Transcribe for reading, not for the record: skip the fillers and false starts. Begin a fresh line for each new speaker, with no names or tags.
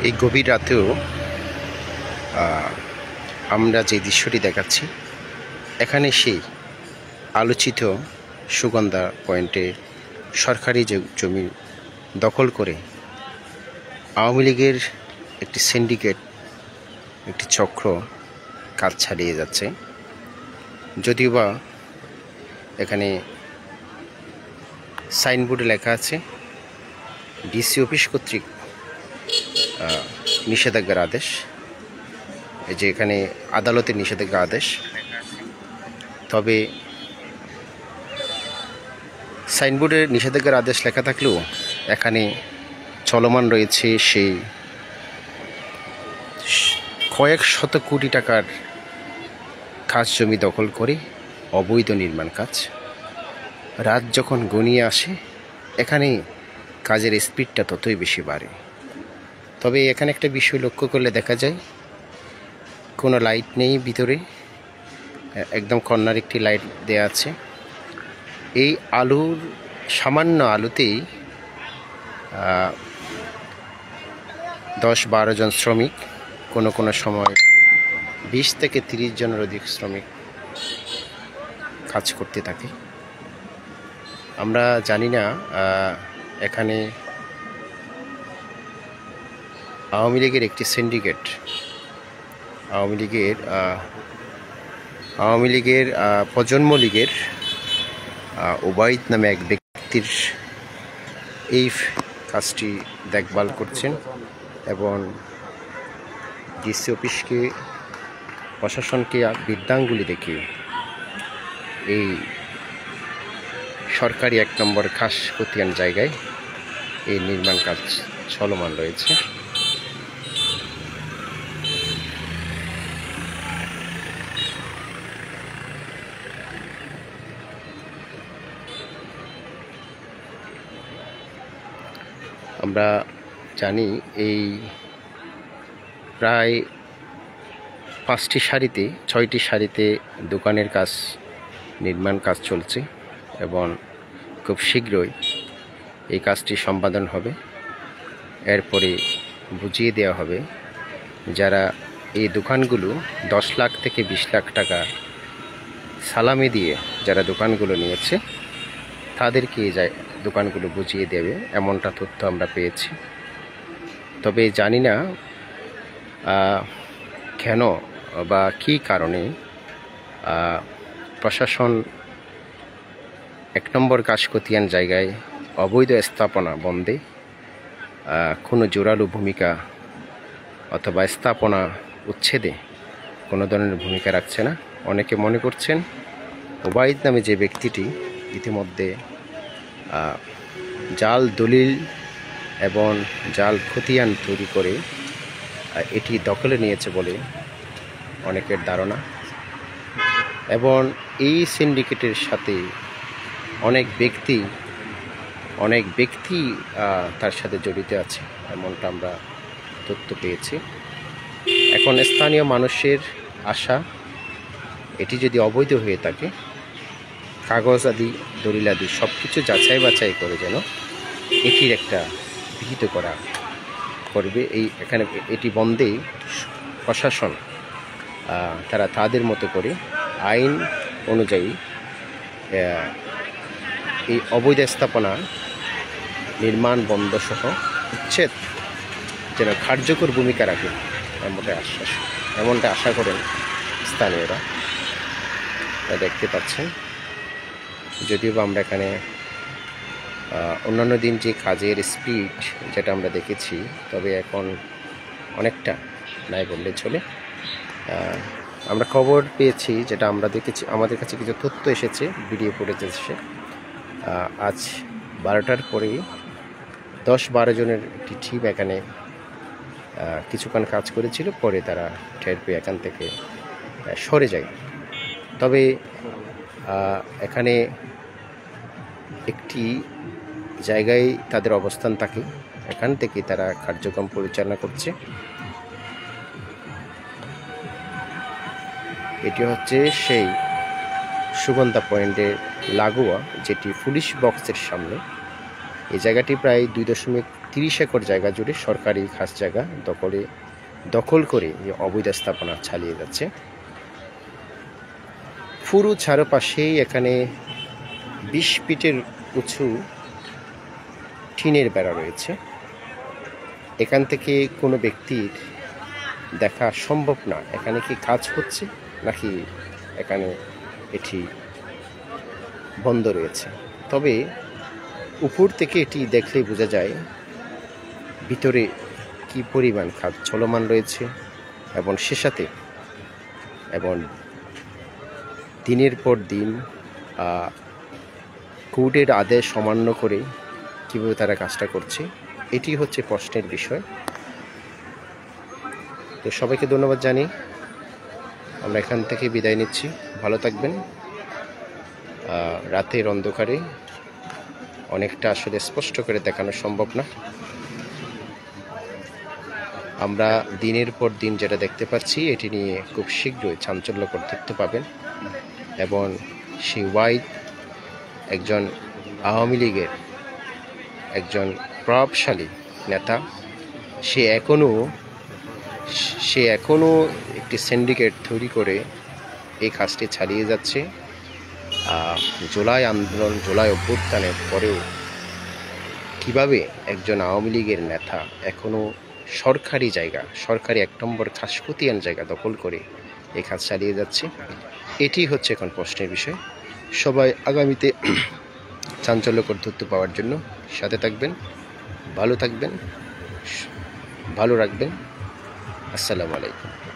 এই গভীর রাতেও আমরা যে দৃশ্যটি দেখাচ্ছি, এখানে সেই আলোচিত সুগন্ধা পয়েন্টে সরকারি যে জমি দখল করে আওয়ামী লীগের একটি সিন্ডিকেট, একটি চক্র কাজ চালিয়ে যাচ্ছে। যদিও বা এখানে সাইনবোর্ডে লেখা আছে ডিসি অফিস কর্তৃক নিষেধাজ্ঞার আদেশ, এই যে এখানে আদালতের নিষেধাজ্ঞা আদেশ। তবে সাইনবোর্ডে নিষেধাজ্ঞার আদেশ লেখা থাকলেও এখানে চলমান রয়েছে সেই কয়েক শত কোটি টাকার খাস জমি দখল করে অবৈধ নির্মাণ কাজ। রাত যখন ঘনিয়ে আসে, এখানে কাজের স্পিডটা ততই বেশি বাড়ে। তবে এখানে একটা বিষয় লক্ষ্য করলে দেখা যায়, কোনো লাইট নেই ভিতরে, একদম কর্নার একটি লাইট দেয়া আছে। এই আলোর সামান্য আলোতেই 10-12 জন শ্রমিক, কোনো সময় 20 থেকে 30 জনের অধিক শ্রমিক কাজ করতে থাকে। আমরা জানি না এখানে আওয়ামী লীগের একটি সিন্ডিকেট, আওয়ামী লীগের প্রজন্ম লীগের ওবায়দ নামে এক ব্যক্তির এই কাজটি দেখভাল করছেন এবং ডিসি অফিসকে, প্রশাসনকে বৃদ্ধাঙ্গুলি দেখিয়ে এই সরকারি 1 নম্বর খাস খতিয়ান জায়গায় এই নির্মাণ কাজ চলমান রয়েছে। আমরা জানি এই প্রায় 5টি সারিতে, 6টি সারিতে দোকানের কাজ, নির্মাণ কাজ চলছে এবং খুব শীঘ্রই এই কাজটি সম্পাদন হবে। এরপরে বুঝিয়ে দেওয়া হবে যারা এই দোকানগুলো 10 লাখ থেকে 20 লাখ টাকা সালামি দিয়ে যারা দোকানগুলো নিয়েছে, তাদেরকে এই দোকানগুলো বুঝিয়ে দেবে, এমনটা তথ্য আমরা পেয়েছি। তবে জানি না কেন বা কী কারণে প্রশাসন 1 নম্বর খাস খতিয়ান জায়গায় অবৈধ স্থাপনা বন্ধে কোনো জোরালো ভূমিকা অথবা স্থাপনা উচ্ছেদে কোনো ধরনের ভূমিকা রাখছে না। অনেকে মনে করছেন ওবায়দ নামে যে ব্যক্তিটি ইতিমধ্যে জাল দলিল এবং জাল খতিয়ান তৈরি করে এটি দখলে নিয়েছে বলে অনেকের ধারণা, এবং এই সিন্ডিকেটের সাথে অনেক ব্যক্তি তার সাথে জড়িত আছে, এমনটা আমরা তথ্য পেয়েছি। এখন স্থানীয় মানুষের আশা, এটি যদি অবৈধ হয়ে থাকে, কাগজ আদি, দলিল আদি সব কিছু যাচাই বাছাই করে যেন এটির একটা বিহিত করা করবে। এখানে এটি বন্ধে প্রশাসন তারা তাদের মতো করে আইন অনুযায়ী এই অবৈধ স্থাপনা নির্মাণ বন্ধ সহ উচ্ছেদ যেন কার্যকর ভূমিকা রাখে, এমনটা আশা করেন স্থানীয়রা। দেখতে পাচ্ছেন, যদিও বা আমরা এখানে অন্যান্য দিন যে কাজের স্পিড যেটা আমরা দেখেছি, তবে এখন অনেকটা নাই বললে চলে। আমরা খবর পেয়েছি, যেটা আমরা দেখেছি, আমাদের কাছে কিছু তথ্য এসেছে, ভিডিও ফুটেজ এসেছে। আজ 12টার পরেই 10-12 জনের একটি টিম এখানে কিছুক্ষণ কাজ করেছিল, পরে তারা টের পেয়ে এখান থেকে সরে যায়। তবে এখানে একটি জায়গায় তাদের অবস্থান থাকে, এখান থেকে তারা কার্যক্রম পরিচালনা করছে। এটি হচ্ছে সেই সুগন্ধা পয়েন্টের লাগোয়া, যেটি পুলিশ বক্সের সামনে। এই জায়গাটি প্রায় 2.5 30 একর জায়গা জুড়ে সরকারি খাস জায়গা দখল করে এই অবৈধ স্থাপনা চালিয়ে যাচ্ছে। পুরো চারপাশেই এখানে 20 ফিটের উঁচু টিনের বেড়া রয়েছে। এখান থেকে কোনো ব্যক্তির দেখা সম্ভব না এখানে কি কাজ হচ্ছে নাকি এখানে এটি বন্ধ রয়েছে। তবে উপর থেকে এটি দেখলেই বোঝা যায় ভিতরে কি পরিমাণ কাজ চলমান রয়েছে এবং সে সাথে এবং দিনের পর দিন কোর্টের আদেশ অমান্য করে কীভাবে তারা কাজটা করছে, এটি হচ্ছে প্রশ্নের বিষয়। তো সবাইকে ধন্যবাদ জানি আমরা এখান থেকে বিদায় নিচ্ছি। ভালো থাকবেন। রাতের অন্ধকারে অনেকটা আসলে স্পষ্ট করে দেখানো সম্ভব না। আমরা দিনের পর দিন যেটা দেখতে পাচ্ছি এটি নিয়ে খুব শীঘ্রই চাঞ্চল্যকর তথ্য পাবেন। এবং সেই ওয়াইদ একজন আওয়ামী লীগের একজন প্রভাবশালী নেতা, সে এখনও একটি সিন্ডিকেট তৈরি করে এই কাজটি চালিয়ে যাচ্ছে। জুলাই আন্দোলন, জুলাই অভ্যুত্থানের পরেও কিভাবে একজন আওয়ামী লীগের নেতা এখনও সরকারি জায়গা, সরকারি 1 নম্বর খাসখতিয়ান জায়গা দখল করে এই কাজ চালিয়ে যাচ্ছে, এটি হচ্ছে এখন প্রশ্নের বিষয়। সবাই আগামীতে চাঞ্চল্যকর তথ্য পাওয়ার জন্য সাথে থাকবেন। ভালো থাকবেন, ভালো রাখবেন। আসসালামু আলাইকুম।